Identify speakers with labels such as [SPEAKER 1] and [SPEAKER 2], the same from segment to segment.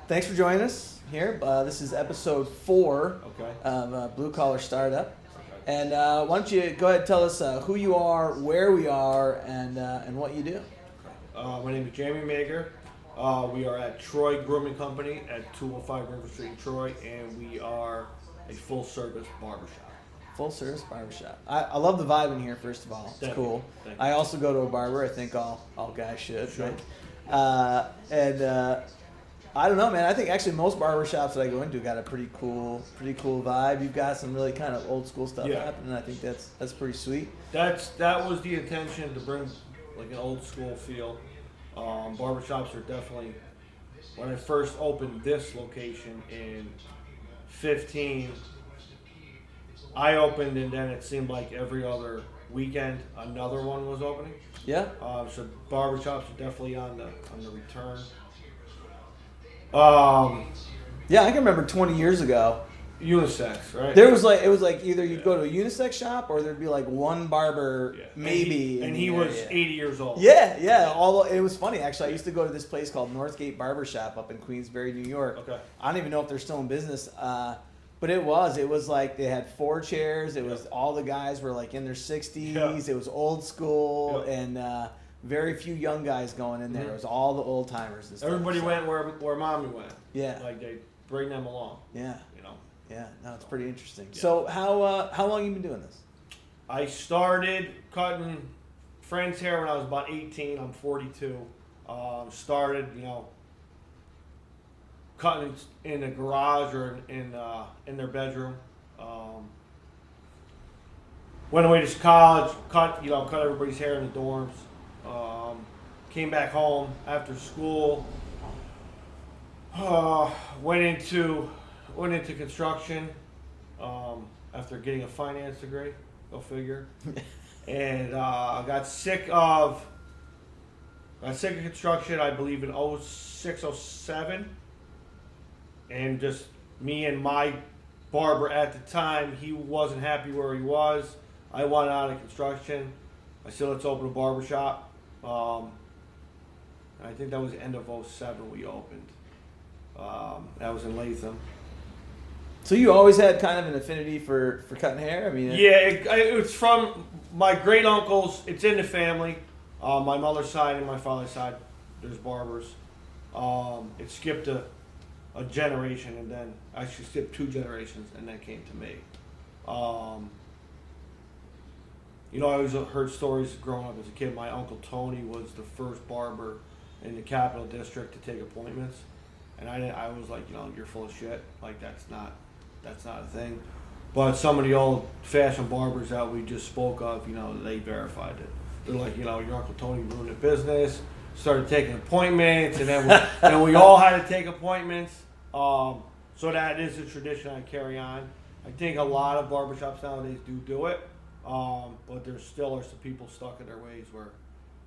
[SPEAKER 1] thanks for joining us here. This is episode 4 of Blue Collar Startup. And why don't you go ahead and tell us who you are, where we are, and what you do.
[SPEAKER 2] My name is Jamie Magur. We are at Troy Grooming Company at 205 River Street in Troy, and we are a full-service barbershop.
[SPEAKER 1] Full-service barbershop. I love the vibe in here, first of all. It's cool. I also go to a barber. I think all guys should.
[SPEAKER 2] Sure.
[SPEAKER 1] Right? I don't know, man. I think actually most barbershops that I go into got a pretty cool vibe. You've got some really kind of old school stuff happening. I think that's pretty sweet.
[SPEAKER 2] That was the intention, to bring like an old school feel. Barbershops are definitely, when I first opened this location in 15, I opened, and then it seemed like every other weekend another one was opening.
[SPEAKER 1] Yeah.
[SPEAKER 2] So barbershops are definitely on the return.
[SPEAKER 1] Yeah, I can remember 20 years ago.
[SPEAKER 2] Unisex, right?
[SPEAKER 1] It was like either you'd go to a unisex shop or there'd be like one barber, maybe.
[SPEAKER 2] And he was 80 years old.
[SPEAKER 1] Yeah. Although it was funny, actually. I used to go to this place called Northgate Barbershop up in Queensbury, New York.
[SPEAKER 2] Okay.
[SPEAKER 1] I don't even know if they're still in business. But it was like they had 4 chairs. It was all the guys were like in their 60s.
[SPEAKER 2] Yeah.
[SPEAKER 1] It was old school and very few young guys going in there. It was all the old timers and stuff.
[SPEAKER 2] Everybody went where mommy went.
[SPEAKER 1] Yeah.
[SPEAKER 2] Like they bring them along.
[SPEAKER 1] Yeah.
[SPEAKER 2] You know.
[SPEAKER 1] Yeah. No, it's pretty interesting.
[SPEAKER 2] Yeah.
[SPEAKER 1] So how long you been doing this?
[SPEAKER 2] I started cutting friends' hair when I was about 18. I'm 42. Started, cutting in the garage or in their bedroom. Went away to college, cut everybody's hair in the dorms. Came back home after school. Went into construction after getting a finance degree. Go figure. And I got sick of construction, I believe in 06, 07. And just me and my barber at the time, he wasn't happy where he was. I wanted out of construction. I said, let's open a barbershop. I think that was the end of 07 we opened. That was in Latham.
[SPEAKER 1] So you always had kind of an affinity for cutting hair? I mean,
[SPEAKER 2] it's from my great uncles. It's in the family. My mother's side and my father's side, there's barbers. It skipped a generation, and then actually skipped 2 generations, and then came to me. I always heard stories growing up as a kid. My Uncle Tony was the first barber in the Capital District to take appointments, and I was like, you're full of shit. Like that's not a thing. But some of the old-fashioned barbers that we just spoke of, they verified it. They're like, your Uncle Tony ruined the business, started taking appointments, and then we all had to take appointments. So that is a tradition I carry on. I think a lot of barbershops nowadays do it. But there still are some people stuck in their ways where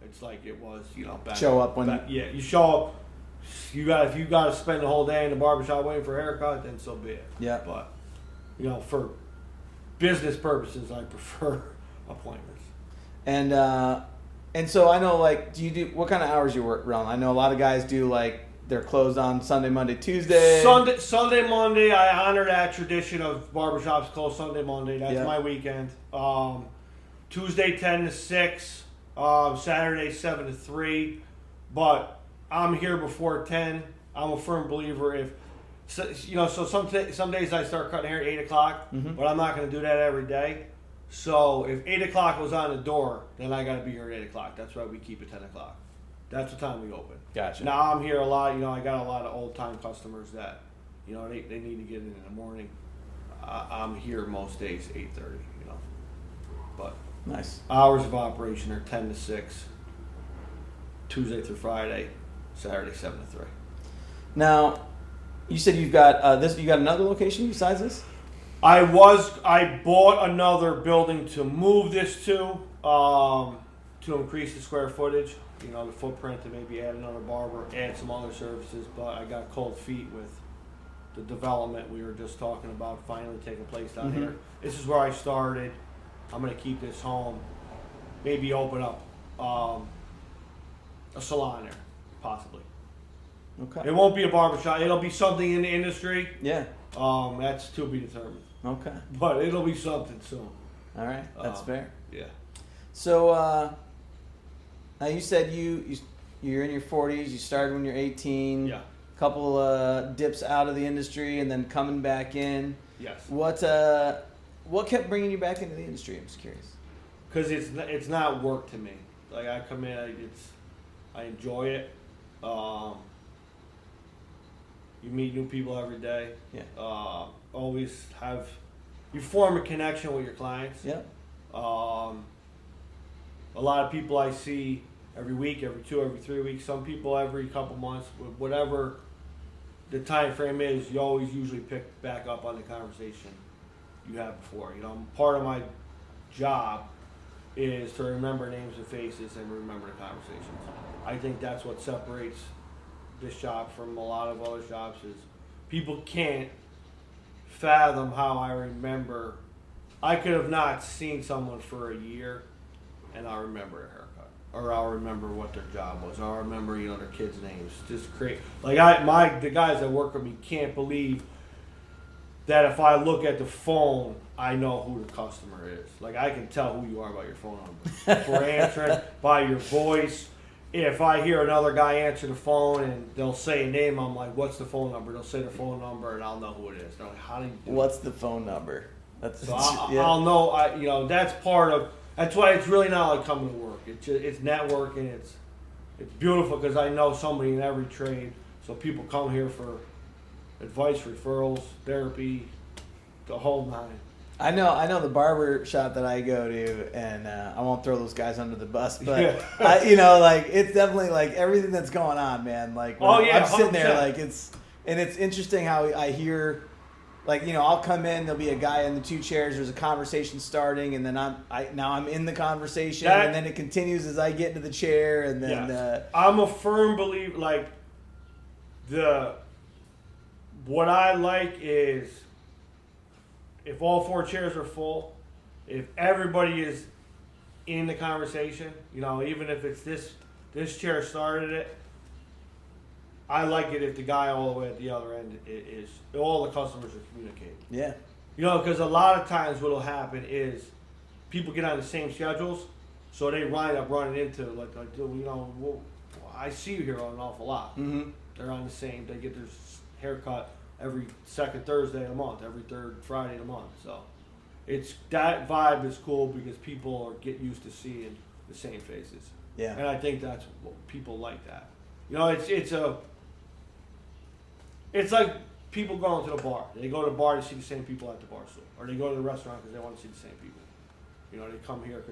[SPEAKER 2] it's like it was, back.
[SPEAKER 1] Show up when
[SPEAKER 2] you show up. If you got to spend the whole day in the barbershop waiting for a haircut, then so be it.
[SPEAKER 1] Yeah.
[SPEAKER 2] But for business purposes, I prefer appointments.
[SPEAKER 1] And so I know, like, what kind of hours you work around? I know a lot of guys do like they're closed on Sunday, Monday, Tuesday.
[SPEAKER 2] Sunday, Monday. I honor that tradition of barbershops closed Sunday, Monday. That's my weekend. Tuesday 10 to 6. Saturday 7 to 3. But I'm here before 10. I'm a firm believer so some days I start cutting hair at 8 o'clock, but I'm not going to do that every day. So if 8 o'clock was on the door, then I got to be here at 8 o'clock. That's why we keep it 10 o'clock. That's the time we open.
[SPEAKER 1] Gotcha.
[SPEAKER 2] Now I'm here a lot. I got a lot of old time customers that, they need to get in the morning. I'm here most days 8:30. But
[SPEAKER 1] nice.
[SPEAKER 2] Hours of operation are 10 to 6. Tuesday through Friday. Saturday 7 to 3.
[SPEAKER 1] Now, you said you've got this. You got another location besides this?
[SPEAKER 2] I bought another building to move this to increase the square footage. The footprint, to maybe add another barber, add some other services. But I got cold feet with the development we were just talking about finally taking place down here. This is where I started. I'm going to keep this home. Maybe open up a salon there, possibly.
[SPEAKER 1] Okay.
[SPEAKER 2] It won't be a barbershop. It'll be something in the industry.
[SPEAKER 1] Yeah.
[SPEAKER 2] That's to be determined.
[SPEAKER 1] Okay.
[SPEAKER 2] But it'll be something soon.
[SPEAKER 1] All right. That's fair.
[SPEAKER 2] Yeah.
[SPEAKER 1] So now you said you're in your 40s. You started when you're 18.
[SPEAKER 2] Yeah.
[SPEAKER 1] Couple dips out of the industry and then coming back in.
[SPEAKER 2] Yes.
[SPEAKER 1] What kept bringing you back into the industry? I'm just curious.
[SPEAKER 2] Because it's not work to me. Like I come in, I enjoy it. You meet new people every day.
[SPEAKER 1] Yeah.
[SPEAKER 2] Always you form a connection with your clients.
[SPEAKER 1] Yeah.
[SPEAKER 2] A lot of people I see every week, every 2, every 3 weeks. Some people every couple months. Whatever the time frame is, you always usually pick back up on the conversation you had before. You know, part of my job is to remember names and faces and remember the conversations. I think that's what separates this job from a lot of other jobs is people can't fathom how I remember. I could have not seen someone for a year and I'll remember a haircut. Or I'll remember what their job was. I'll remember, their kids' names. Just great. Like the guys that work with me can't believe that if I look at the phone, I know who the customer is. Like I can tell who you are by your phone number. For answering, by your voice. If I hear another guy answer the phone and they'll say a name, I'm like, what's the phone number? They'll say the phone number and I'll know who it is. They're like, how do you do
[SPEAKER 1] What's the phone number?
[SPEAKER 2] So I'll know. That's part of. That's why it's really not like coming to work. It's networking. It's beautiful because I know somebody in every trade. So people come here for advice, referrals, therapy, the whole nine.
[SPEAKER 1] I know the barber shop that I go to, and I won't throw those guys under the bus, but it's definitely like everything that's going on, man. Like I'm sitting there,
[SPEAKER 2] 100%.
[SPEAKER 1] like it's interesting how I hear. Like, I'll come in, there'll be a guy in the 2 chairs, there's a conversation starting, and then I'm in the conversation, and then it continues as I get into the chair, and then...
[SPEAKER 2] Yes. I'm a firm believer, what I like is, if all 4 chairs are full, if everybody is in the conversation, even if it's this chair started it, I like it if the guy all the way at the other end is all the customers are communicating.
[SPEAKER 1] Yeah.
[SPEAKER 2] Because a lot of times what will happen is people get on the same schedules, so they wind up running into I see you here on an awful lot.
[SPEAKER 1] Mm-hmm.
[SPEAKER 2] They're on the same. They get their haircut every second Thursday of the month, every third Friday of the month. So that vibe is cool because people get used to seeing the same faces.
[SPEAKER 1] Yeah.
[SPEAKER 2] And I think that's what people like that. It's like people going to the bar. They go to the bar to see the same people at the bar stool. Or they go to the restaurant because they want to see the same people. They come here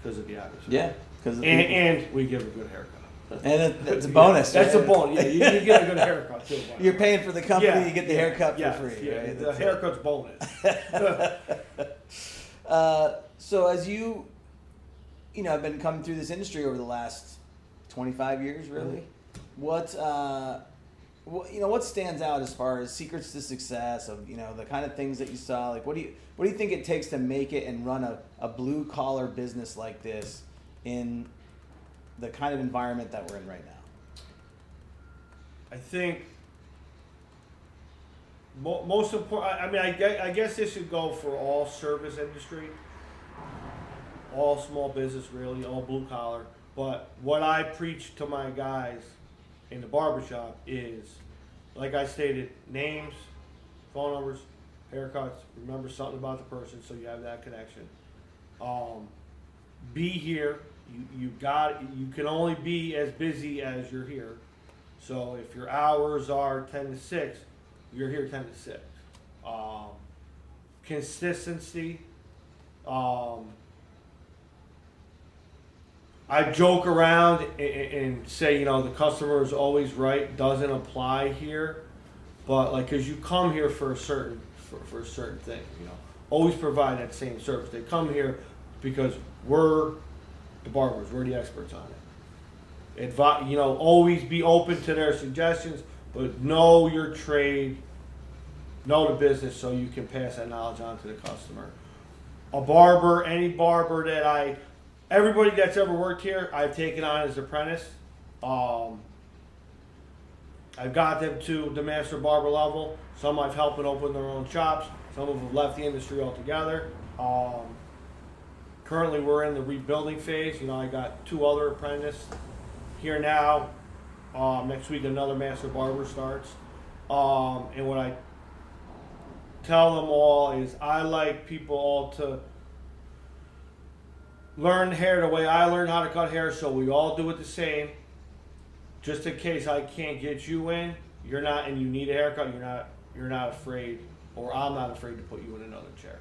[SPEAKER 2] because of the atmosphere.
[SPEAKER 1] Yeah.
[SPEAKER 2] And we give a good haircut.
[SPEAKER 1] And it's a bonus.
[SPEAKER 2] That's a bonus. Yeah, you get a good haircut too.
[SPEAKER 1] You're paying for the company, you get the haircut for free.
[SPEAKER 2] Yeah,
[SPEAKER 1] right?
[SPEAKER 2] the haircut's bonus.
[SPEAKER 1] So as you have been coming through this industry over the last 25 years, really, what stands out as far as secrets to success of the kind of things that you saw? Like what do you think it takes to make it and run a blue collar business like this in the kind of environment that we're in right now?
[SPEAKER 2] I think most important. I mean, I guess this should go for all service industry, all small business, really, all blue collar. But what I preach to my guys in the barbershop is, like I stated, names, phone numbers, haircuts. Remember something about the person so you have that connection. Be here. You can only be as busy as you're here. So if your hours are 10 to 6, you're here 10 to 6. Consistency. I joke around and say, the customer is always right. Doesn't apply here, but because you come here for a certain thing, always provide that same service. They come here because we're the barbers. We're the experts on it. Always be open to their suggestions, but know your trade, know the business, so you can pass that knowledge on to the customer. A barber, any barber that everybody that's ever worked here, I've taken on as apprentice. I I've got them to the master barber level. Some I've helped them open their own shops. Some of them have left the industry altogether. Currently, we're in the rebuilding phase. You know, I got 2 other apprentices here now. Next week, another master barber starts. And what I tell them all is I like people all to learn hair the way I learned how to cut hair, so we all do it the same. Just in case I can't get you in, you're not, and you need a haircut, you're not afraid, or I'm not afraid to put you in another chair.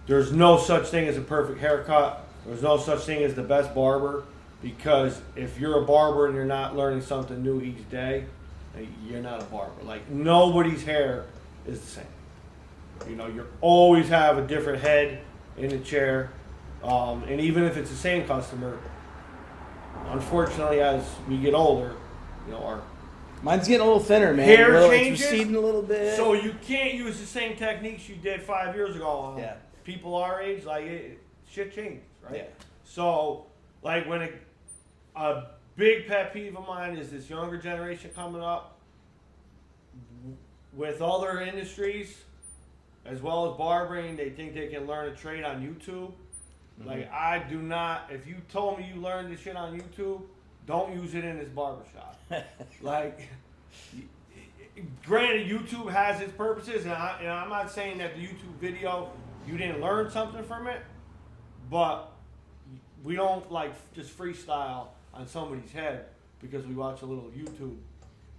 [SPEAKER 2] There's no such thing as a perfect haircut. There's no such thing as the best barber, because if you're a barber and you're not learning something new each day, you're not a barber. Like, nobody's hair is the same. You know, you always have a different head in the chair. And even if it's the same customer, unfortunately, as we get older, you know, our
[SPEAKER 1] mine's getting a little thinner, man.
[SPEAKER 2] hair changes,
[SPEAKER 1] it's receding a little bit.
[SPEAKER 2] So you can't use the same techniques you did 5 years ago.
[SPEAKER 1] Yeah.
[SPEAKER 2] People our age, like, shit changes, right?
[SPEAKER 1] Yeah.
[SPEAKER 2] So, like, when a big pet peeve of mine is this younger generation coming up with other industries, as well as barbering, they think they can learn a trade on YouTube. Like, I do not. If you told me you learned this shit on YouTube, don't use it in this barbershop. Like, granted, YouTube has its purposes, and I'm not saying that the YouTube video, you didn't learn something from it, but we don't, like, just freestyle on somebody's head because we watched a little YouTube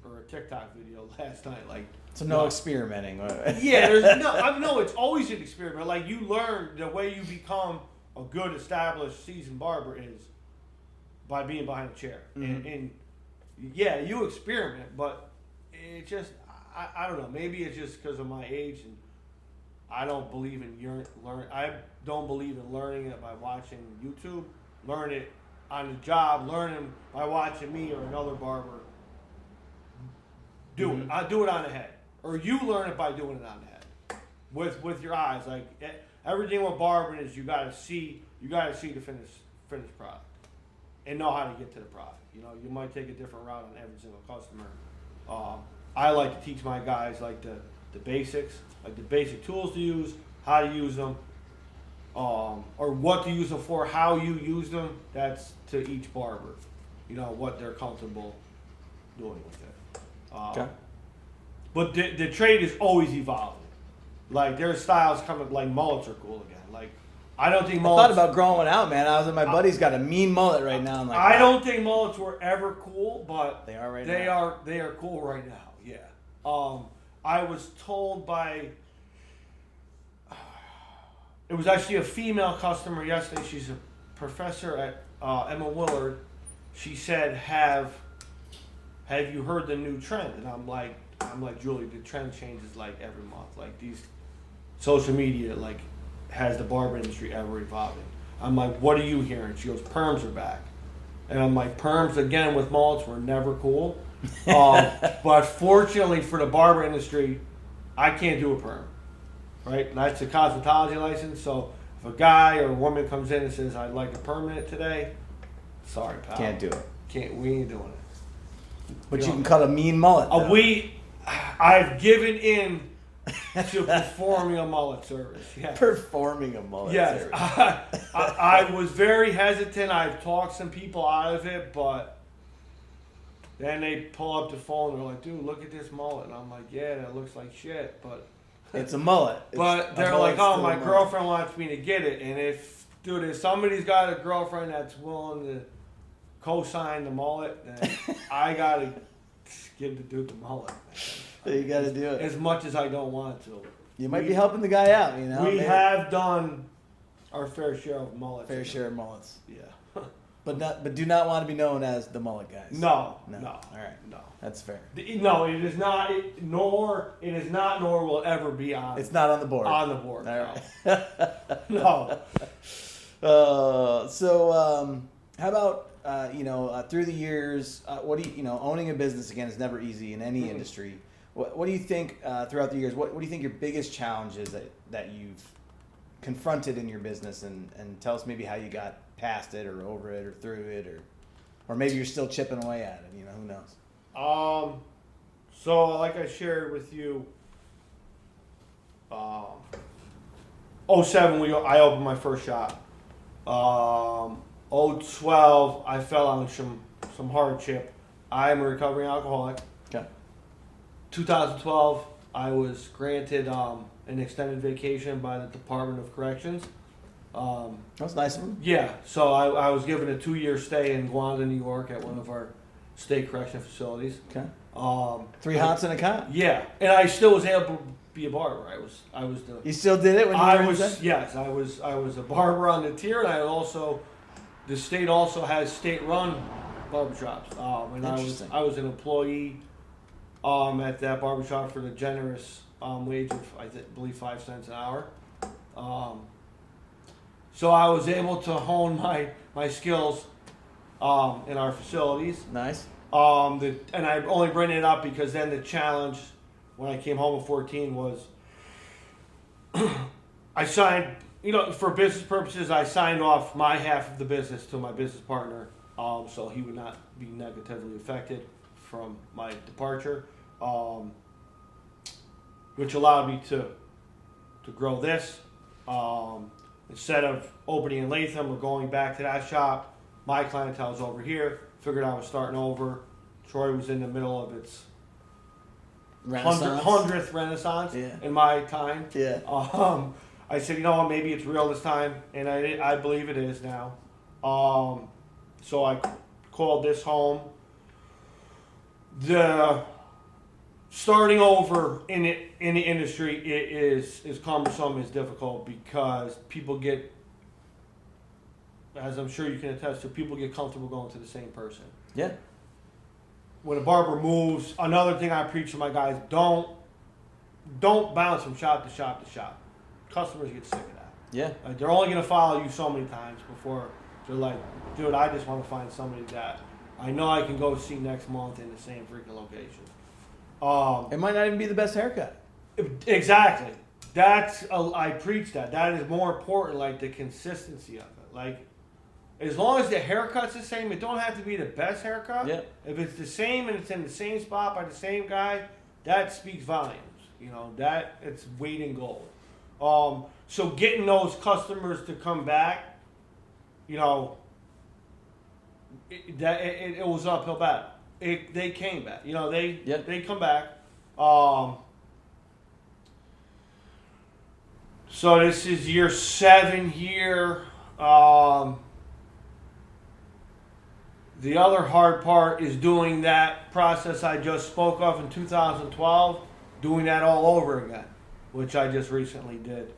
[SPEAKER 2] or a TikTok video last night. Like,
[SPEAKER 1] so no experimenting.
[SPEAKER 2] Yeah, there's no, it's always an experiment. Like, you learn the way you become a good established seasoned barber is by being behind a chair. And yeah, you experiment, but it just, I don't know, maybe it's just because of my age, and I don't believe in I don't believe in learning it by watching YouTube. Learn it on the job, learning by watching me or another barber do it. I do it on the head, or you learn it by doing it on the head with your eyes. Like, everything with barbering is you gotta see the finished product and know how to get to the product. You know, you might take a different route on every single customer. I like to teach my guys, like, the basics, like the basic tools to use, how to use them, or what to use them for, how you use them. That's to each barber, you know, what they're comfortable doing with it.
[SPEAKER 1] Okay.
[SPEAKER 2] But the trade is always evolving. Like, their styles coming, like, mullets are cool again. Like, I don't think mullets.
[SPEAKER 1] I thought about growing one out, man. My buddy's got a mean mullet right now. I'm like,
[SPEAKER 2] I don't think mullets were ever cool, but
[SPEAKER 1] they are right now.
[SPEAKER 2] They are cool right now. Yeah. I was told by. It was actually a female customer yesterday. She's a professor at Emma Willard. She said, "Have you heard the new trend?" And I'm like, Julie, the trend changes like every month. Like, these social media, like, has the barber industry ever evolving? I'm like, what are you hearing? She goes, perms are back. And I'm like, perms again with mullets were never cool. But fortunately for the barber industry, I can't do a perm. Right? That's a cosmetology license. So if a guy or a woman comes in and says, I'd like a permanent today, sorry, pal.
[SPEAKER 1] Can't do it.
[SPEAKER 2] We ain't doing it.
[SPEAKER 1] But you can cut a mean mullet.
[SPEAKER 2] I've given in to performing a mullet service. Yeah.
[SPEAKER 1] Performing a mullet service.
[SPEAKER 2] I was very hesitant. I've talked some people out of it, but then they pull up the phone and they're like, dude, look at this mullet. And I'm like, yeah, that looks like shit, but
[SPEAKER 1] it's a mullet.
[SPEAKER 2] But they're like, oh, my girlfriend wants me to get it. And if somebody's got a girlfriend that's willing to co-sign the mullet, then I got to get to do the mullet.
[SPEAKER 1] So you got to do it.
[SPEAKER 2] As much as I don't want to.
[SPEAKER 1] You might be helping the guy out, you know.
[SPEAKER 2] We have done our fair share of mullets.
[SPEAKER 1] Fair share of mullets.
[SPEAKER 2] Yeah.
[SPEAKER 1] But do not want to be known as the mullet guys.
[SPEAKER 2] No.
[SPEAKER 1] All right.
[SPEAKER 2] No.
[SPEAKER 1] That's fair.
[SPEAKER 2] No, it is not. Nor will ever be on.
[SPEAKER 1] It's not on the board.
[SPEAKER 2] On the board.
[SPEAKER 1] All right.
[SPEAKER 2] No.
[SPEAKER 1] How about through the years, what do you owning a business again is never easy in any industry. What do you think throughout the years? What do you think your biggest challenge is that you've confronted in your business, and tell us maybe how you got past it or over it or through it, or maybe you're still chipping away at it. Who knows?
[SPEAKER 2] So like I shared with you, 07 I opened my first shop. 012 I fell on some hardship. I am a recovering alcoholic.
[SPEAKER 1] Okay.
[SPEAKER 2] 2012 I was granted an extended vacation by the Department of Corrections.
[SPEAKER 1] That's nice of them.
[SPEAKER 2] Yeah, so I was given a 2-year stay in Guanda, New York, at one of our state correction facilities.
[SPEAKER 1] Okay. 3 hots and a cot.
[SPEAKER 2] Yeah, and I still was able to be a barber. I was the.
[SPEAKER 1] You still did it when you were inside?
[SPEAKER 2] Yes, I was a barber on the tier, and the state also has state-run barbershops. And I was an employee at that barbershop for the generous wage of believe 5 cents an hour. So I was able to hone my skills in our facilities.
[SPEAKER 1] Nice.
[SPEAKER 2] And I only bring it up because then the challenge when I came home at 14 was I signed, for business purposes, I signed off my half of the business to my business partner, so he would not be negatively affected from my departure, which allowed me to grow this. Instead of opening in Latham or going back to that shop, my clientele was over here. Figured I was starting over. Troy was in the middle of its
[SPEAKER 1] Renaissance.
[SPEAKER 2] 100th Renaissance in my time.
[SPEAKER 1] Yeah.
[SPEAKER 2] I said, what, maybe it's real this time, and I believe it is now. So I called this home. The starting over in the industry is cumbersome, is difficult because people get, as I'm sure you can attest to, people get comfortable going to the same person.
[SPEAKER 1] Yeah.
[SPEAKER 2] When a barber moves, another thing I preach to my guys, don't bounce from shop to shop to shop. Customers get sick of that.
[SPEAKER 1] Yeah.
[SPEAKER 2] They're only going to follow you so many times before they're like, dude, I just want to find somebody that I know I can go see next month in the same freaking location.
[SPEAKER 1] It might not even be the best haircut.
[SPEAKER 2] Exactly. I preach that. That is more important, like the consistency of it. Like, as long as the haircut's the same, it don't have to be the best haircut.
[SPEAKER 1] Yeah.
[SPEAKER 2] If it's the same and it's in the same spot by the same guy, that speaks volumes. That it's weight in gold. So getting those customers to come back, it was an uphill battle. They came back. They come back. So this is year 7 here. The other hard part is doing that process I just spoke of in 2012, doing that all over again, which I just recently did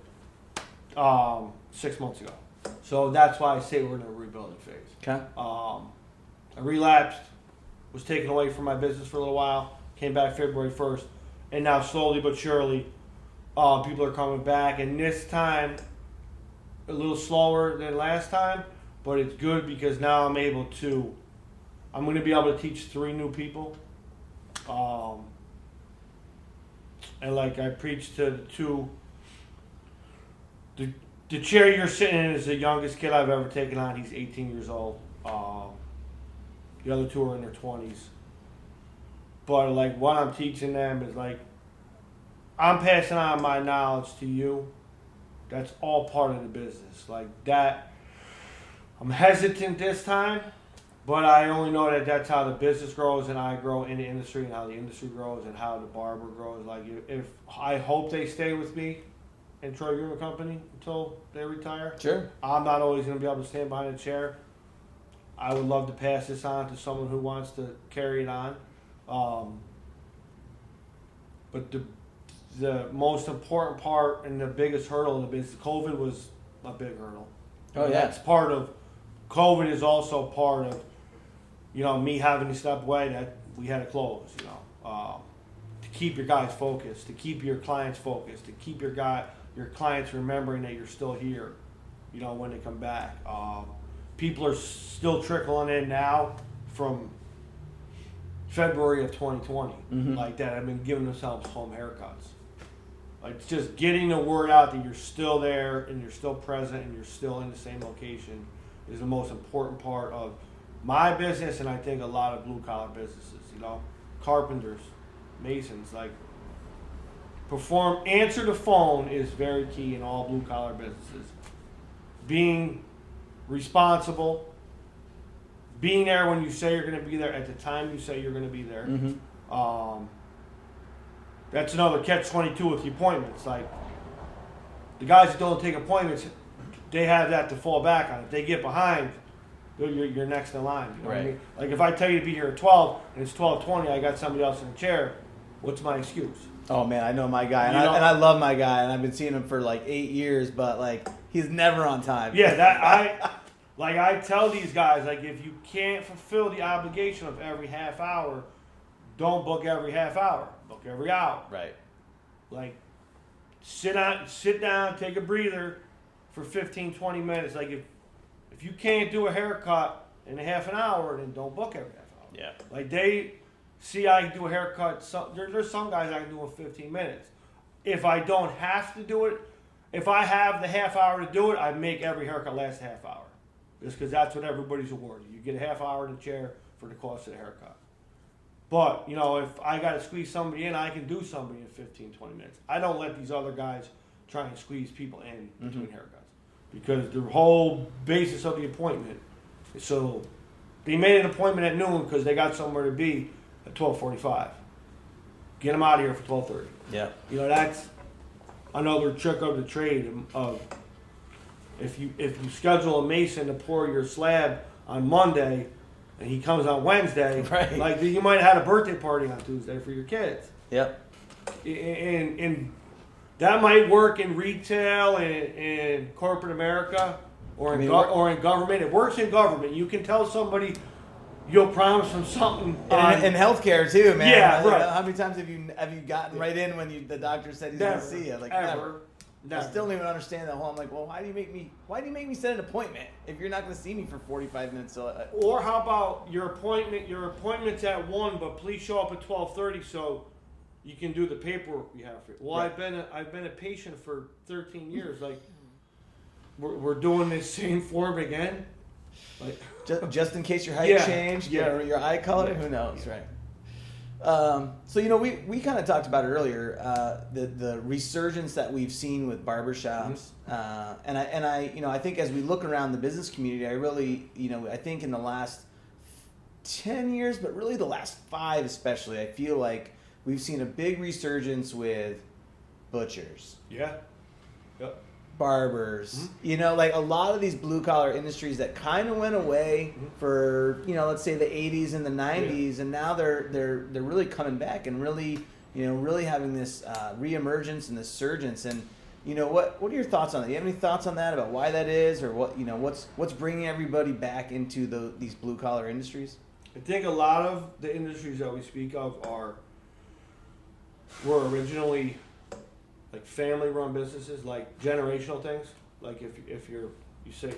[SPEAKER 2] 6 months ago. So that's why I say we're in a rebuilding phase.
[SPEAKER 1] Okay.
[SPEAKER 2] I relapsed, was taken away from my business for a little while, came back February 1st, and now slowly but surely people are coming back. And this time, a little slower than last time, but it's good because now I'm going to be able to teach 3 new people. And like I preached to the 2, the chair you're sitting in is the youngest kid I've ever taken on. He's 18 years old. The other 2 are in their 20s. But like what I'm teaching them is like, I'm passing on my knowledge to you. That's all part of the business. Like that, I'm hesitant this time, but I only know that that's how the business grows and I grow in the industry and how the industry grows and how the barber grows. Like if I hope they stay with me in Troy Grooming Company until they retire.
[SPEAKER 1] Sure.
[SPEAKER 2] I'm not always going to be able to stand behind a chair. I would love to pass this on to someone who wants to carry it on. But the most important part and the biggest hurdle in the business, COVID was a big hurdle.
[SPEAKER 1] Oh, yeah.
[SPEAKER 2] That's part of, COVID is also part of, me having to step away, that we had to close, to keep your guys focused, to keep your clients focused, to keep your clients remembering that you're still here, when they come back. People are still trickling in now from February of 2020, like that. I've been giving themselves home haircuts. Like, it's just getting the word out that you're still there and you're still present and you're still in the same location is the most important part of my business, and I think a lot of blue collar businesses. carpenters, masons, like answer the phone is very key in all blue collar businesses. Being responsible, being there when you say you're going to be there at the time you say you're going to be there.
[SPEAKER 1] Mm-hmm.
[SPEAKER 2] That's another catch-22 with the appointments. Like the guys that don't take appointments, they have that to fall back on. If they get behind, you're next in line. You know what I mean? Like if I tell you to be here at 12 and it's 12:20, I got somebody else in the chair. What's my excuse?
[SPEAKER 1] Oh man, I know my guy, and I love my guy, and I've been seeing him for like 8 years, but like he's never on time.
[SPEAKER 2] Yeah, I tell these guys, like, if you can't fulfill the obligation of every half hour, don't book every half hour. Book every hour.
[SPEAKER 1] Right.
[SPEAKER 2] Like, sit down, take a breather for 15, 20 minutes. Like, if you can't do a haircut in a half an hour, then don't book every half hour.
[SPEAKER 1] Yeah.
[SPEAKER 2] Like, they see I can do a haircut. There's some guys I can do in 15 minutes. If I don't have to do it, if I have the half hour to do it, I make every haircut last a half hour. Just because that's what everybody's awarded. You get a half hour in the chair for the cost of the haircut. But, you know, if I got to squeeze somebody in, I can do somebody in 15, 20 minutes. I don't let these other guys try and squeeze people in between haircuts. Because the whole basis of the appointment is so they made an appointment at noon because they got somewhere to be at 12:45. Get them out of here for 12:30.
[SPEAKER 1] Yeah.
[SPEAKER 2] You know, that's another trick of the trade of if you schedule a mason to pour your slab on Monday and he comes on Wednesday,
[SPEAKER 1] right.
[SPEAKER 2] Like you might have had a birthday party on Tuesday for your kids.
[SPEAKER 1] Yep.
[SPEAKER 2] And that might work in retail and in corporate America or in government. It works in government. You can tell somebody you'll promise them something.
[SPEAKER 1] In healthcare too, man.
[SPEAKER 2] Yeah,
[SPEAKER 1] like,
[SPEAKER 2] right.
[SPEAKER 1] How many times have you gotten right in when the doctor said he's going to see you? Like never. I still don't even understand that whole. I'm like, well, why do you make me set an appointment if you're not going to see me for 45 minutes?
[SPEAKER 2] Or how about your appointment's at 1, but please show up at 12:30 so you can do the paperwork we have for you. Well, right. I've been a patient for 13 years. Like, we're doing this same form again. Like,
[SPEAKER 1] just in case your height changed, your eye color, who knows, right? So, you know, we kind of talked about it earlier, the resurgence that we've seen with barbershops. And I think as we look around the business community, I think in the last 10 years, but really the last 5 especially, I feel like we've seen a big resurgence with butchers.
[SPEAKER 2] Yeah. Yep.
[SPEAKER 1] Barbers, you know, like a lot of these blue collar industries that kind of went away for, you know, let's say the 80s and the 90s, and now they're really coming back and really having this reemergence and this surgence. And you know, what are your thoughts on that? Do you have any thoughts on that about why that is, or what's bringing everybody back into these blue collar industries?
[SPEAKER 2] I think a lot of the industries that we speak of were originally like family-run businesses, like generational things. Like if you say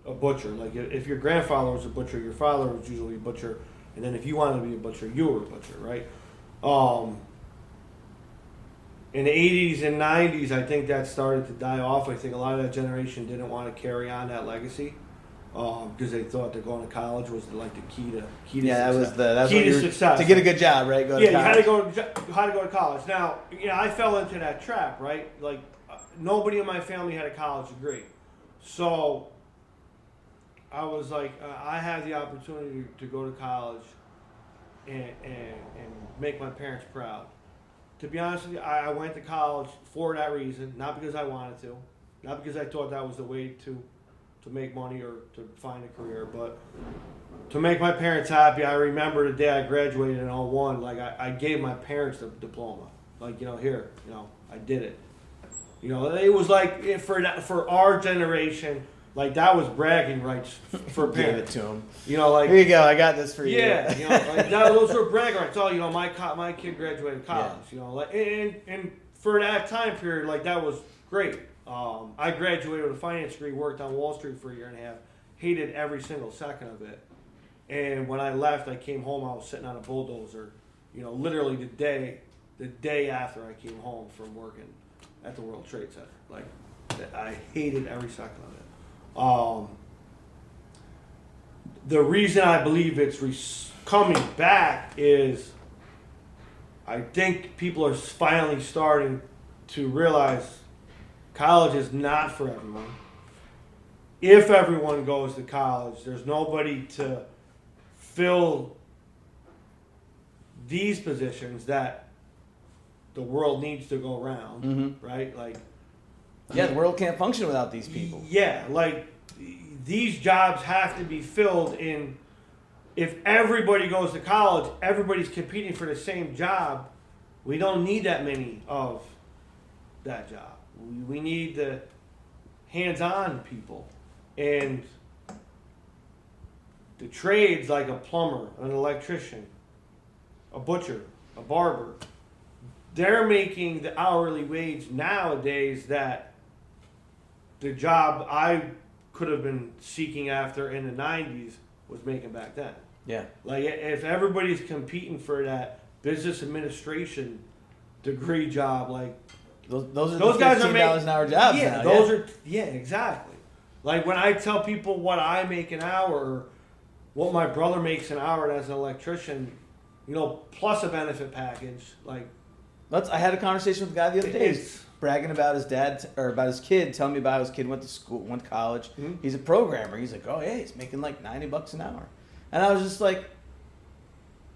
[SPEAKER 2] a butcher, like if your grandfather was a butcher, your father was usually a butcher, and then if you wanted to be a butcher, you were a butcher, right? In the 80s and 90s, I think that started to die off. I think a lot of that generation didn't want to carry on that legacy because they thought that going to college was like the key to success. That was key to success.
[SPEAKER 1] To get a good job, right?
[SPEAKER 2] You had to go to college. Now, I fell into that trap, right? Like nobody in my family had a college degree, so I was like, I had the opportunity to go to college and make my parents proud. To be honest with you, I went to college for that reason, not because I wanted to, not because I thought that was the way to make money or to find a career, but to make my parents happy. I remember the day I graduated in 01, like I gave my parents the diploma. Like, here, I did it. It was like for our generation, like that was bragging rights for parents.
[SPEAKER 1] Gave it to them.
[SPEAKER 2] Like,
[SPEAKER 1] here you go, I got this for you.
[SPEAKER 2] Yeah, like those were bragging rights. Oh, my kid graduated college. Like and for that time period, like that was great. I graduated with a finance degree, worked on Wall Street for a year and a half, hated every single second of it. And when I left, I came home, I was sitting on a bulldozer, literally the day after I came home from working at the World Trade Center. Like, I hated every second of it. The reason I believe it's coming back is I think people are finally starting to realize college is not for everyone. If everyone goes to college, there's nobody to fill these positions that the world needs to go around, right? Like,
[SPEAKER 1] yeah, the world can't function without these people.
[SPEAKER 2] Yeah, like these jobs have to be filled in. If everybody goes to college, everybody's competing for the same job. We don't need that many of that job. We need the hands-on people. And the trades like a plumber, an electrician, a butcher, a barber, they're making the hourly wage nowadays that the job I could have been seeking after in the 90s was making back then.
[SPEAKER 1] Yeah.
[SPEAKER 2] Like, if everybody's competing for that business administration degree job, like,
[SPEAKER 1] those guys are $15 an hour jobs
[SPEAKER 2] now. Yeah, exactly. Like, when I tell people what I make an hour or what my brother makes an hour as an electrician, you know, plus a benefit package, like.
[SPEAKER 1] I had a conversation with a guy the other day. He's bragging about his dad, or about his kid, telling me about how his kid went to college. Mm-hmm. He's a programmer. He's like, oh, yeah, he's making like $90 an hour. And I was just like,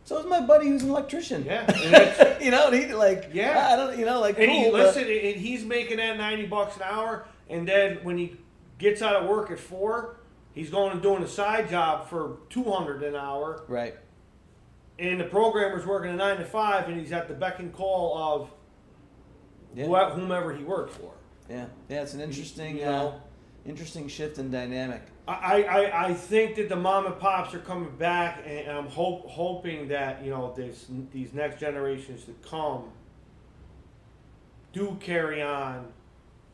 [SPEAKER 1] so is my buddy who's an electrician.
[SPEAKER 2] Yeah.
[SPEAKER 1] You know, and he like,
[SPEAKER 2] yeah.
[SPEAKER 1] I don't, you know, like,
[SPEAKER 2] and
[SPEAKER 1] cool.
[SPEAKER 2] And he's making that $90 an hour. And then when he gets out of work at 4, he's going and doing a side job for $200 an hour.
[SPEAKER 1] Right.
[SPEAKER 2] And the programmer's working a 9 to 5, and he's at the beck and call of whomever he works for.
[SPEAKER 1] Yeah, it's an interesting, interesting shift in dynamic.
[SPEAKER 2] I think that the mom and pops are coming back, and I'm hoping that, you know, these next generations to come do carry on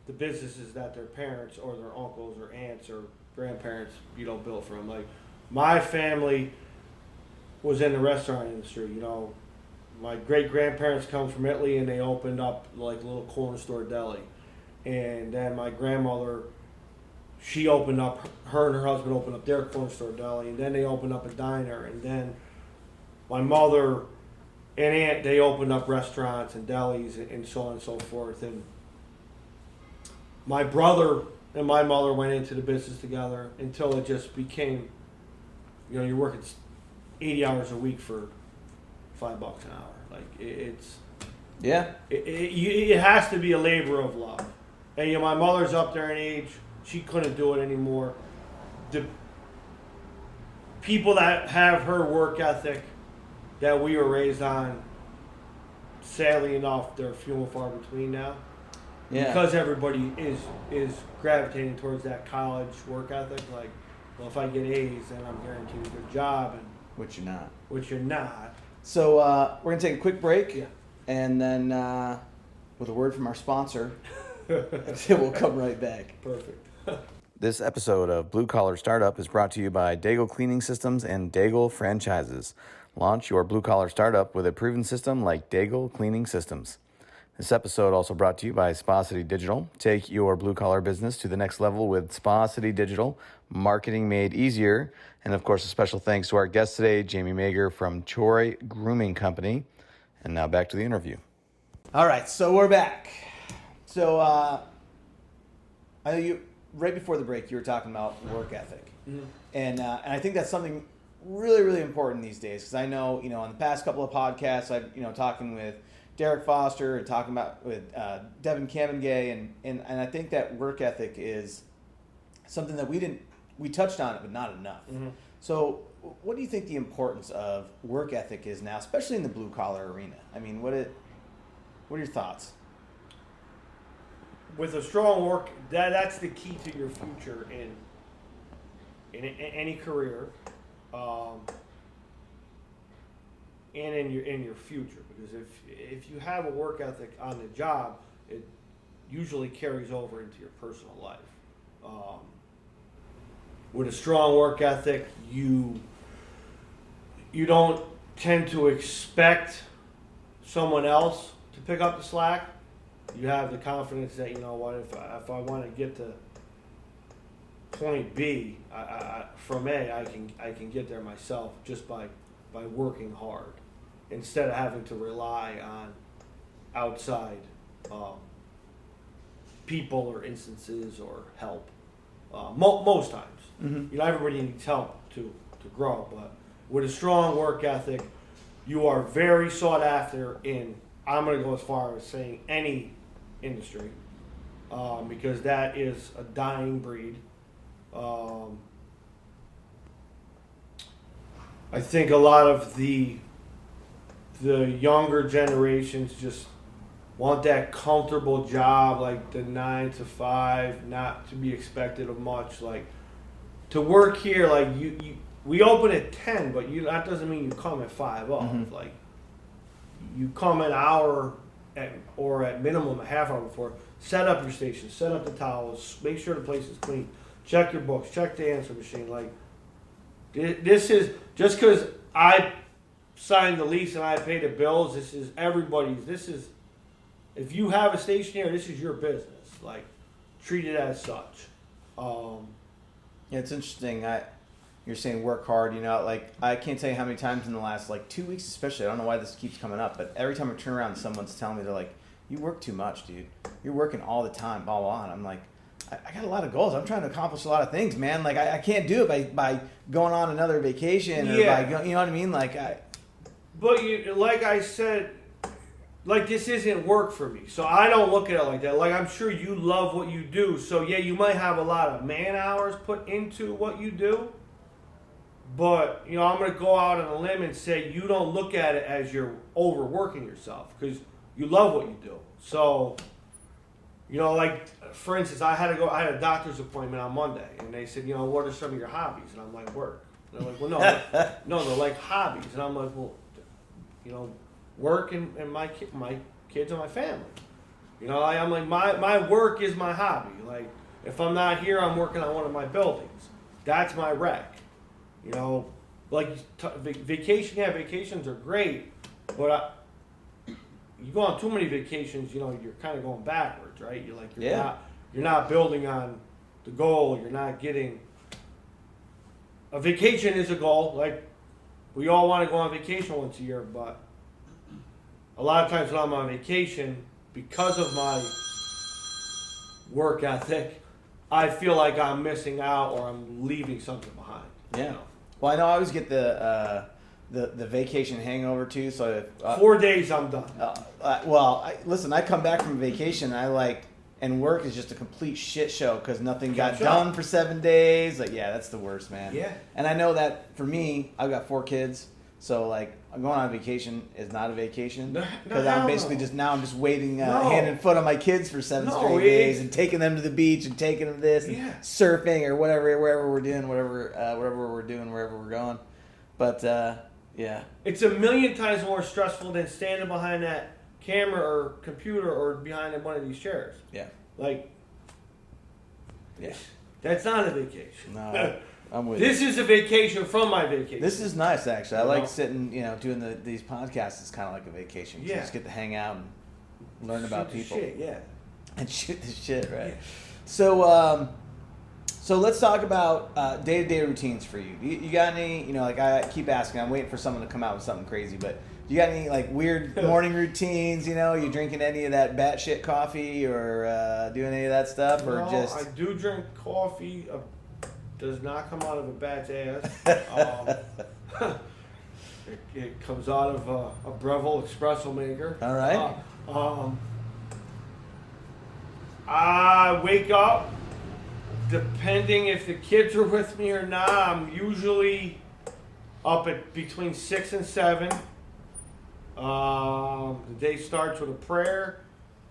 [SPEAKER 2] the businesses that their parents or their uncles or aunts or grandparents, you know, built from. Like, my family was in the restaurant industry. You know, my great grandparents come from Italy, and they opened up like a little corner store deli. And then my grandmother, she opened up, her and her husband opened up their corner store deli, and then they opened up a diner. And then my mother and aunt, they opened up restaurants and delis and so on and so forth. And my brother and my mother went into the business together until it just became, you know, you're working 80 hours a week for $5 an hour. Like, it's...
[SPEAKER 1] Yeah.
[SPEAKER 2] It has to be a labor of love. And, you know, my mother's up there in age. She couldn't do it anymore. The people that have her work ethic that we were raised on, sadly enough, they're few and far between now. Yeah. Because everybody is gravitating towards that college work ethic. Like, well, if I get A's, then I'm guaranteed a good job. And
[SPEAKER 1] which you're not.
[SPEAKER 2] Which you're not.
[SPEAKER 1] So we're going to take a quick break.
[SPEAKER 2] Yeah.
[SPEAKER 1] And then with a word from our sponsor, we'll come right back.
[SPEAKER 2] Perfect.
[SPEAKER 1] This episode of Blue Collar Startup is brought to you by Daigle Cleaning Systems and Daigle Franchises. Launch your blue collar startup with a proven system like Daigle Cleaning Systems. This episode also brought to you by Spa City Digital. Take your blue collar business to the next level with Spa City Digital, marketing made easier. And of course, a special thanks to our guest today, Jamie Magur from Troy Grooming Company. And now back to the interview. All right, so we're back. So I know you, right before the break, you were talking about work ethic. Mm-hmm. And I think that's something really, really important these days, because I know, you know, on the past couple of podcasts, I've, you know, talking with Derek Foster and talking about with Devin Kamengay, and I think that work ethic is something that we touched on it, but not enough. Mm-hmm. So what do you think the importance of work ethic is now, especially in the blue collar arena? I mean, what are your thoughts?
[SPEAKER 2] With a strong work, that's the key to your future in any career, and in your future. Because if you have a work ethic on the job, it usually carries over into your personal life. With a strong work ethic, you don't tend to expect someone else to pick up the slack. You have the confidence that, you know what, if I want to get to point B from A, I can get there myself just by working hard. instead of having to rely on outside people or instances or help. Most times,
[SPEAKER 1] Mm-hmm.
[SPEAKER 2] everybody needs help to grow, but with a strong work ethic, you are very sought after in, I'm going to go as far as saying, any industry, because that is a dying breed. I think a lot of the younger generations just want that comfortable job, like the 9 to 5, not to be expected of much. Like, to work here, like we open at 10, but that doesn't mean you come at 5 off.
[SPEAKER 1] Mm-hmm.
[SPEAKER 2] Like, you come an hour or at minimum a half hour before. Set up your station, set up the towels, make sure the place is clean, check your books, check the answer machine. Like, this is just because I signed the lease and I pay the bills. This is everybody's. If you have a station here, this is your business. Like, treat it as such.
[SPEAKER 1] Yeah, it's interesting. You're saying work hard, like I can't tell you how many times in the last 2 weeks especially, I don't know why this keeps coming up, but every time I turn around and someone's telling me, they're like, you work too much, dude. You're working all the time, blah, blah, blah. And I'm like, I got a lot of goals. I'm trying to accomplish a lot of things, man. Like, I can't do it by going on another vacation or by, you know what I mean?
[SPEAKER 2] But like I said, this isn't work for me. So I don't look at it like that. Like, I'm sure you love what you do. So yeah, you might have a lot of man hours put into what you do. But, I'm going to go out on a limb and say you don't look at it as you're overworking yourself because you love what you do. So, for instance, I had a doctor's appointment on Monday, and they said, what are some of your hobbies? And I'm like, work. And they're like, well, no, they're like hobbies. And I'm like, well, work and my kids and my family. I'm like, my work is my hobby. Like, if I'm not here, I'm working on one of my buildings. That's my rec. Vacation. Yeah, vacations are great, but you go on too many vacations, you're kind of going backwards, right? You're not building on the goal. You're not getting. A vacation is a goal. Like, we all want to go on vacation once a year, but a lot of times when I'm on vacation, because of my work ethic, I feel like I'm missing out or I'm leaving something behind.
[SPEAKER 1] Yeah. Well, I know I always get the vacation hangover too. So
[SPEAKER 2] 4 days, I'm done.
[SPEAKER 1] Listen, I come back from vacation, and work is just a complete shit show because nothing got done for 7 days. That's the worst, man.
[SPEAKER 2] Yeah.
[SPEAKER 1] And I know that for me, I've got 4 kids, so going on vacation is not a vacation because I'm basically I'm just waiting hand and foot on my kids for 7 straight days and taking them to the beach and taking them to this and surfing or wherever we're doing, whatever we're doing, wherever we're going. But yeah,
[SPEAKER 2] it's a million times more stressful than standing behind that camera or computer or behind one of these chairs.
[SPEAKER 1] Yeah.
[SPEAKER 2] That's not a vacation.
[SPEAKER 1] No, I'm with
[SPEAKER 2] This is a vacation from my vacation.
[SPEAKER 1] This is nice, actually. I like sitting, doing these podcasts. It's kind of like a vacation. You just get to hang out and learn about people.
[SPEAKER 2] Shit, yeah.
[SPEAKER 1] And shoot the shit, right?
[SPEAKER 2] Yeah.
[SPEAKER 1] So let's talk about day-to-day routines for you. You got any, I keep asking, I'm waiting for someone to come out with something crazy, but you got any weird morning routines? You drinking any of that batshit coffee or doing any of that stuff, or just?
[SPEAKER 2] I do drink coffee. Does not come out of a bat's ass. It comes out of a Breville espresso maker.
[SPEAKER 1] All right.
[SPEAKER 2] I wake up, depending if the kids are with me or not. I'm usually up at between 6 and 7. The day starts with a prayer.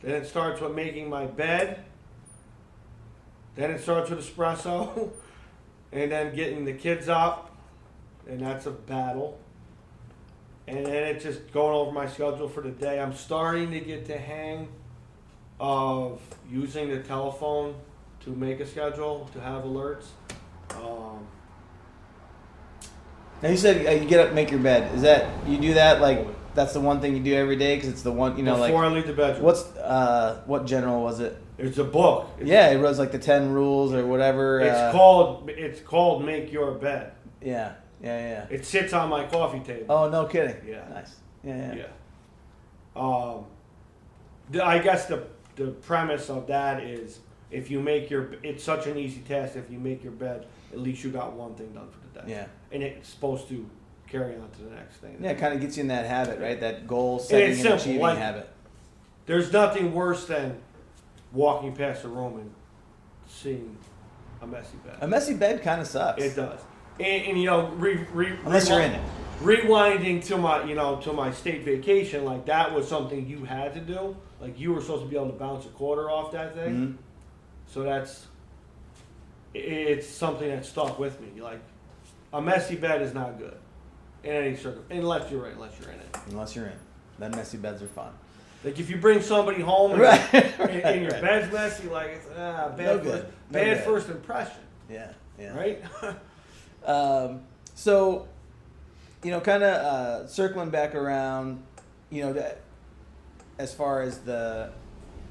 [SPEAKER 2] Then it starts with making my bed. Then it starts with espresso. And then getting the kids up. And that's a battle. And then it's just going over my schedule for the day. I'm starting to get the hang of using the telephone to make a schedule, to have alerts.
[SPEAKER 1] Now you said you get up, make your bed. Is that you do that that's the one thing you do every day because it's the one
[SPEAKER 2] before I leave the bedroom.
[SPEAKER 1] What general was it?
[SPEAKER 2] It's a book.
[SPEAKER 1] It was the 10 rules or whatever.
[SPEAKER 2] It's called Make Your Bed.
[SPEAKER 1] Yeah.
[SPEAKER 2] It sits on my coffee table.
[SPEAKER 1] Oh, no kidding.
[SPEAKER 2] Yeah.
[SPEAKER 1] Nice. Yeah.
[SPEAKER 2] I guess the premise of that is if you make it's such an easy task. If you make your bed, at least you got one thing done for the day.
[SPEAKER 1] Yeah.
[SPEAKER 2] And it's supposed to carry on to the next thing.
[SPEAKER 1] Yeah, it kind of gets you in that habit, right? That goal setting and achieving habit.
[SPEAKER 2] There's nothing worse than walking past a room and seeing a messy bed.
[SPEAKER 1] A messy bed kind of sucks.
[SPEAKER 2] It does. And you know,
[SPEAKER 1] unless you're in it.
[SPEAKER 2] Rewinding to my state vacation, like that was something you had to do. Like you were supposed to be able to bounce a quarter off that thing.
[SPEAKER 1] Mm-hmm.
[SPEAKER 2] So it's something that stuck with me. Like a messy bed is not good in any circumstance, unless you're in it.
[SPEAKER 1] Unless you're in it. Then messy beds are fun.
[SPEAKER 2] Like if you bring somebody home and, and your bed's messy, like it's bad first impression.
[SPEAKER 1] Yeah.
[SPEAKER 2] Right?
[SPEAKER 1] So, you know, kind of circling back around, you know, as far as the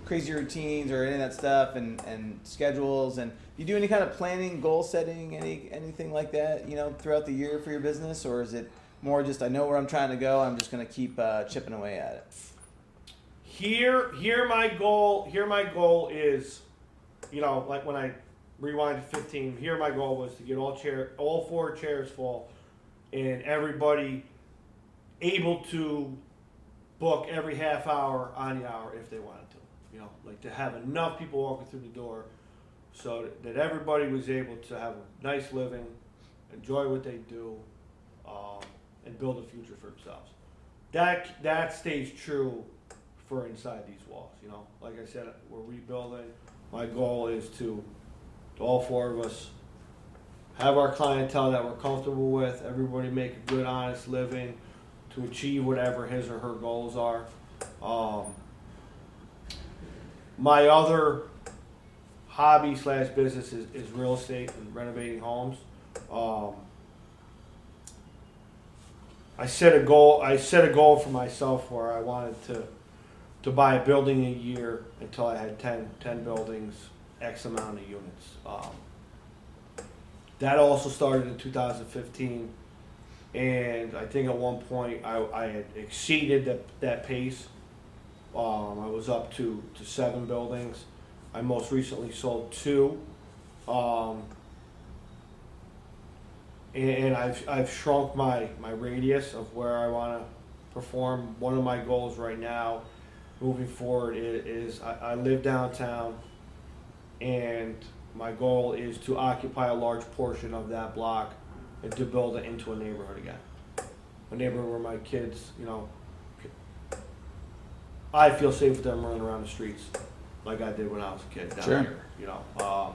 [SPEAKER 1] crazy routines or any of that stuff and schedules, and you do any kind of planning, goal setting, anything like that, you know, throughout the year for your business, or is it more just I know where I'm trying to go, I'm just going to keep chipping away at it?
[SPEAKER 2] Here my goal is, you know, like when I rewind to 15, here my goal was to get all 4 chairs full and everybody able to book every half hour on the hour if they wanted to. You know, like to have enough people walking through the door so that everybody was able to have a nice living, enjoy what they do, and build a future for themselves. That stays true for inside these walls. You know, like I said, we're rebuilding. My goal is to all 4 of us have our clientele that we're comfortable with, everybody make a good, honest living, to achieve whatever his or her goals are. My other hobby / business is real estate and renovating homes. I set a goal for myself where I wanted to buy a building a year until I had 10 buildings, X amount of units. That also started in 2015, and I think at one point I had exceeded that pace. I was up to 7 buildings. I most recently sold 2, and I've shrunk my radius of where I want to perform. One of my goals right now, moving forward, is I live downtown, and my goal is to occupy a large portion of that block and to build it into a neighborhood again. A neighborhood where my kids, you know, I feel safe with them running around the streets like I did when I was a kid down here. You know, a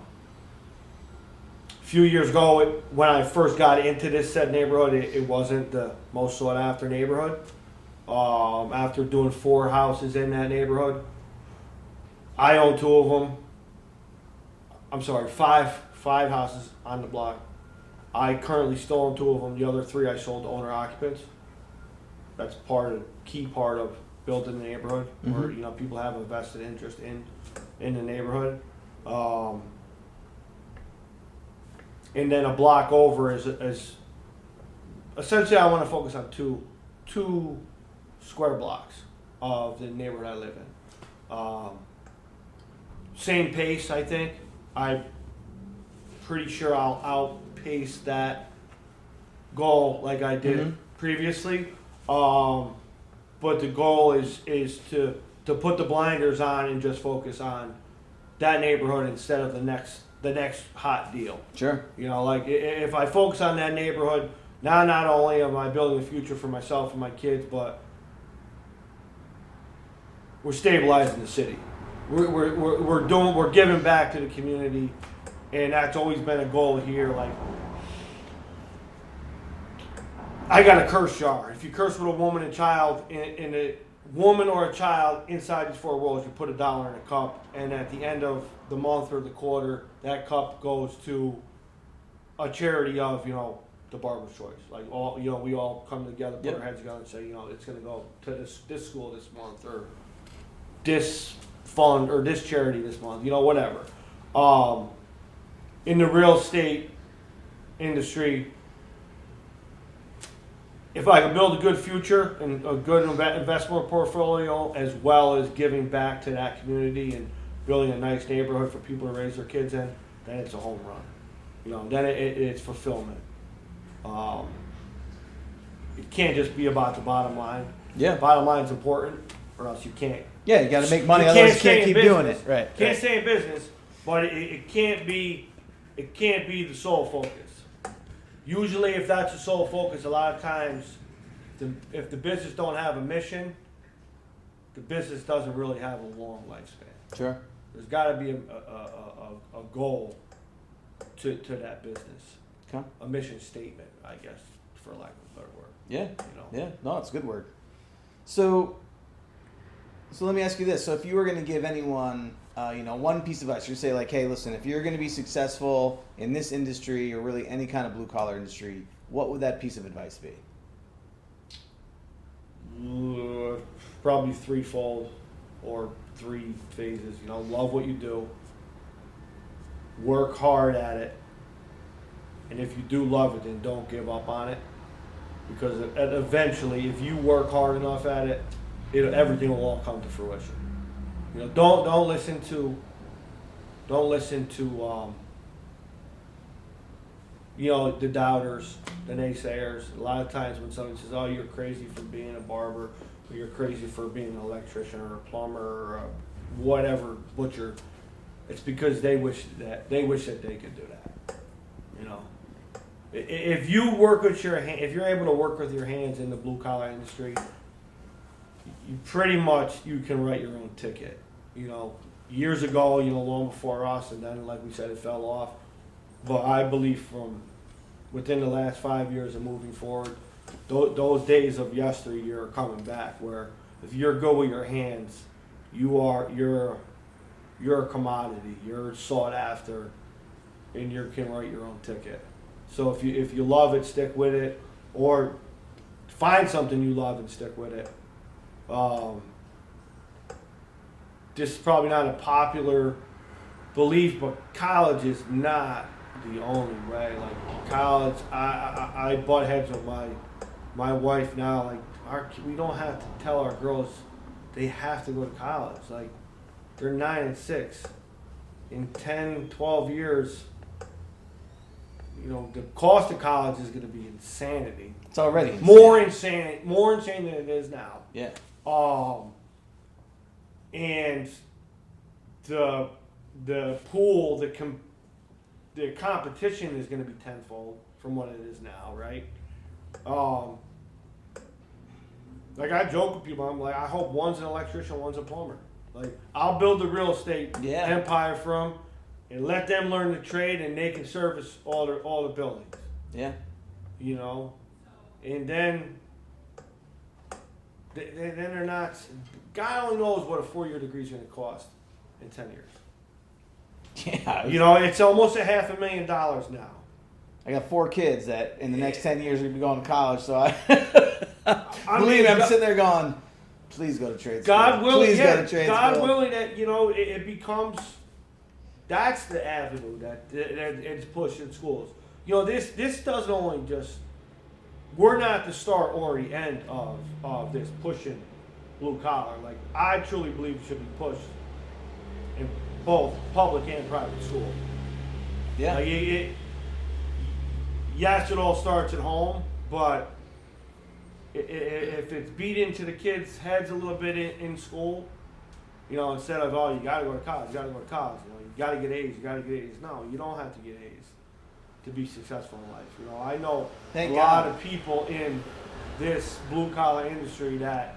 [SPEAKER 2] few years ago, when I first got into this said neighborhood, it wasn't the most sought after neighborhood. After doing 4 houses in that neighborhood, I own 2 of them. I'm sorry, 5 houses on the block. I currently still own 2 of them. The other 3 I sold to owner occupants. That's key part of building the neighborhood, mm-hmm. where, you know, people have a vested interest in the neighborhood. And then a block over is essentially I want to focus on two square blocks of the neighborhood I live in. Same pace, I think. I'm pretty sure I'll outpace that goal like I did mm-hmm. previously. But the goal is to put the blinders on and just focus on that neighborhood instead of the next hot deal.
[SPEAKER 1] Sure.
[SPEAKER 2] You know, like if I focus on that neighborhood, not only am I building a future for myself and my kids, but we're stabilizing the city. We're giving back to the community, and that's always been a goal here. Like, I got a curse jar. If you curse with a woman and child, in a woman or a child inside these 4 walls, you put $1 in a cup, and at the end of the month or the quarter, that cup goes to a charity of, you know, the Barber's Choice. Like, all, you know, we all come together, put
[SPEAKER 1] yep.
[SPEAKER 2] our heads together, and say, you know, it's going to go to this school this month, or this fund or this charity this month, you know, whatever. In the real estate industry, if I can build a good future and a good investment portfolio, as well as giving back to that community and building a nice neighborhood for people to raise their kids in, then it's a home run. You know, then it's fulfillment. It can't just be about the bottom line.
[SPEAKER 1] Yeah.
[SPEAKER 2] Bottom line's important, or else you can't.
[SPEAKER 1] Yeah, you got to make money, otherwise you can't keep doing it. Right.
[SPEAKER 2] Can't stay in business, but it can't be the sole focus. Usually, if that's the sole focus, a lot of times, if the business don't have a mission, the business doesn't really have a long lifespan.
[SPEAKER 1] Sure.
[SPEAKER 2] There's got to be a goal to that business.
[SPEAKER 1] Okay.
[SPEAKER 2] A mission statement, I guess, for lack of a better word.
[SPEAKER 1] Yeah.
[SPEAKER 2] You know.
[SPEAKER 1] Yeah. No, it's a good word. So let me ask you this. So if you were going to give anyone, one piece of advice, you say like, hey, listen, if you're going to be successful in this industry or really any kind of blue collar industry, what would that piece of advice be?
[SPEAKER 2] Probably threefold or three phases. Love what you do. Work hard at it. And if you do love it, then don't give up on it. Because eventually, if you work hard enough at it, everything will all come to fruition. Don't listen to the doubters, the naysayers. A lot of times when somebody says, "Oh, you're crazy for being a barber," or "You're crazy for being an electrician or a plumber or whatever butcher," it's because they wish that they could do that. If you work with if you're able to work with your hands in the blue collar industry, you pretty much you can write your own ticket. Years ago, long before us, and then like we said, it fell off. But I believe from within the last 5 years and moving forward, those days of yesteryear are coming back. Where if you're good with your hands, you're a commodity. You're sought after, and you can write your own ticket. So if you love it, stick with it, or find something you love and stick with it. This is probably not a popular belief, but college is not the only way. Like college, I butt heads with my wife now. Like we don't have to tell our girls they have to go to college. Like they're 9 and 6. In 10, 12 years, the cost of college is going to be insanity.
[SPEAKER 1] It's already insane.
[SPEAKER 2] More insane than it is now.
[SPEAKER 1] Yeah.
[SPEAKER 2] And the pool, the competition is going to be tenfold from what it is now, right? Like I joke with people, I'm like, I hope one's an electrician, one's a plumber. Like I'll build the real estate empire for them, and let them learn the trade, and they can service all the buildings.
[SPEAKER 1] Yeah.
[SPEAKER 2] And then they're not. God only knows what a 4-year degree is going to cost in 10 year.
[SPEAKER 1] Yeah.
[SPEAKER 2] It's almost $500,000 now.
[SPEAKER 1] I got 4 kids that in the next 10 years are going to be going to college, so I believe me, I'm sitting there going, please go to trade school.
[SPEAKER 2] God willing,
[SPEAKER 1] please go to trade
[SPEAKER 2] God
[SPEAKER 1] school.
[SPEAKER 2] willing that, it becomes, that's the avenue that it's pushed in schools. This doesn't only just, we're not the start or the end of this pushing blue collar. Like, I truly believe it should be pushed in both public and private school.
[SPEAKER 1] Yeah.
[SPEAKER 2] Like yes, it all starts at home, but if it's beat into the kids' heads a little bit in school, instead of, oh, you got to go to college, you got to get A's, you got to get A's. No, you don't have to get A's to be successful in life. I know a lot of people in this blue-collar industry that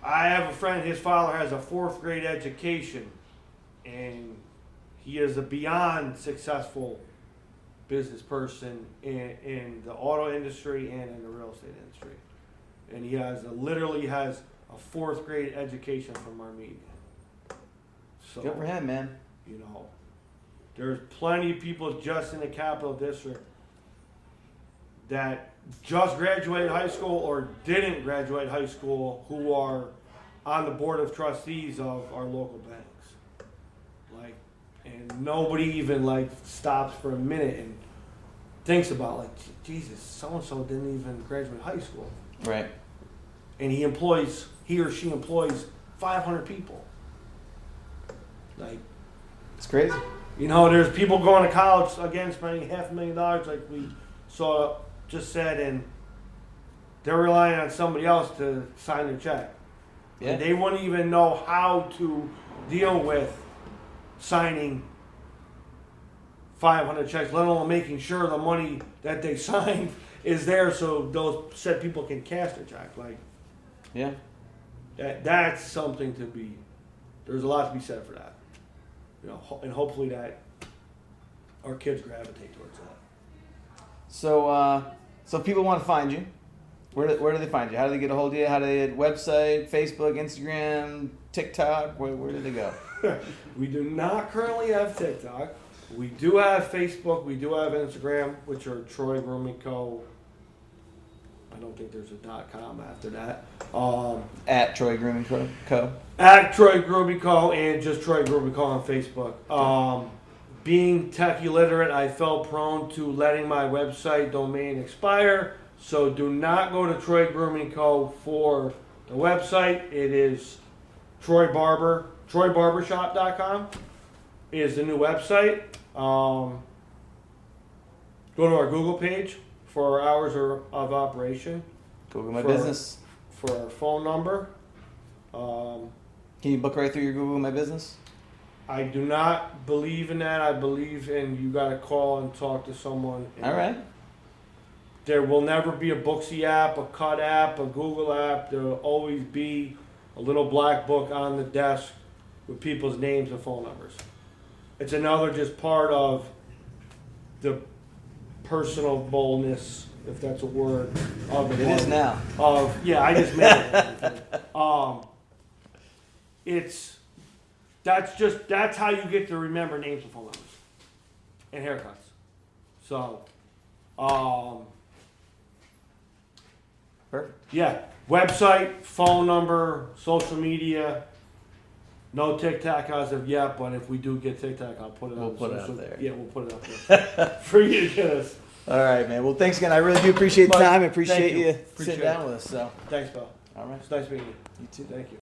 [SPEAKER 2] I have a friend, his father has a 4th grade education, and he is a beyond successful business person in the auto industry and in the real estate industry. And he literally has a 4th grade education from Armenia. So,
[SPEAKER 1] good for him, man.
[SPEAKER 2] There's plenty of people just in the Capital District that just graduated high school or didn't graduate high school who are on the board of trustees of our local banks. And nobody even stops for a minute and thinks about, like, Jesus, so-and-so didn't even graduate high school.
[SPEAKER 1] Right.
[SPEAKER 2] And he or she employs 500 people. Like,
[SPEAKER 1] it's crazy.
[SPEAKER 2] You know, there's people going to college, again, spending $500,000, like we just said, and they're relying on somebody else to sign their check.
[SPEAKER 1] Yeah.
[SPEAKER 2] And they wouldn't even know how to deal with signing 500 checks, let alone making sure the money that they signed is there so those said people can cash their check. Like,
[SPEAKER 1] yeah,
[SPEAKER 2] that's something to be. There's a lot to be said for that. You know, and hopefully that our kids gravitate towards that.
[SPEAKER 1] So, so if people want to find you, where do they find you? How do they get a hold of you? How do they website, Facebook, Instagram, TikTok? Where do they go?
[SPEAKER 2] We do not currently have TikTok. We do have Facebook. We do have Instagram, which are Troy Grooming Co. I don't think there's a .com after that.
[SPEAKER 1] At Troy Grooming Co.
[SPEAKER 2] At Troy Grooming Co. and just Troy Grooming Co. on Facebook. Being tech illiterate, I fell prone to letting my website domain expire. So do not go to Troy Grooming Co. for the website. It is TroyBarbershop.com is the new website. Go to our Google page for our hours of operation.
[SPEAKER 1] Google My Business.
[SPEAKER 2] For our phone number.
[SPEAKER 1] Can you book right through your Google My Business?
[SPEAKER 2] I do not believe in that. I believe in you got to call and talk to someone.
[SPEAKER 1] All right.
[SPEAKER 2] There will never be a Booksy app, a Cut app, a Google app. There will always be a little black book on the desk with people's names and phone numbers. It's another just part of the personal boldness, if that's a word. Of the
[SPEAKER 1] It is now.
[SPEAKER 2] I just made it. That's how you get to remember names and phone numbers and haircuts. So,
[SPEAKER 1] Perfect.
[SPEAKER 2] yeah, website, phone number, social media. No TikTok as of yet, but if we do get TikTok, I'll put it.
[SPEAKER 1] We'll put it up there.
[SPEAKER 2] Yeah, we'll put it up there for you to get us.
[SPEAKER 1] All right, man. Well, thanks again. I really do appreciate the time. I appreciate you
[SPEAKER 2] Appreciate
[SPEAKER 1] sitting down with us. So,
[SPEAKER 2] Thanks, pal.
[SPEAKER 1] all right.
[SPEAKER 2] It's nice meeting you.
[SPEAKER 1] You too.
[SPEAKER 2] Thank you.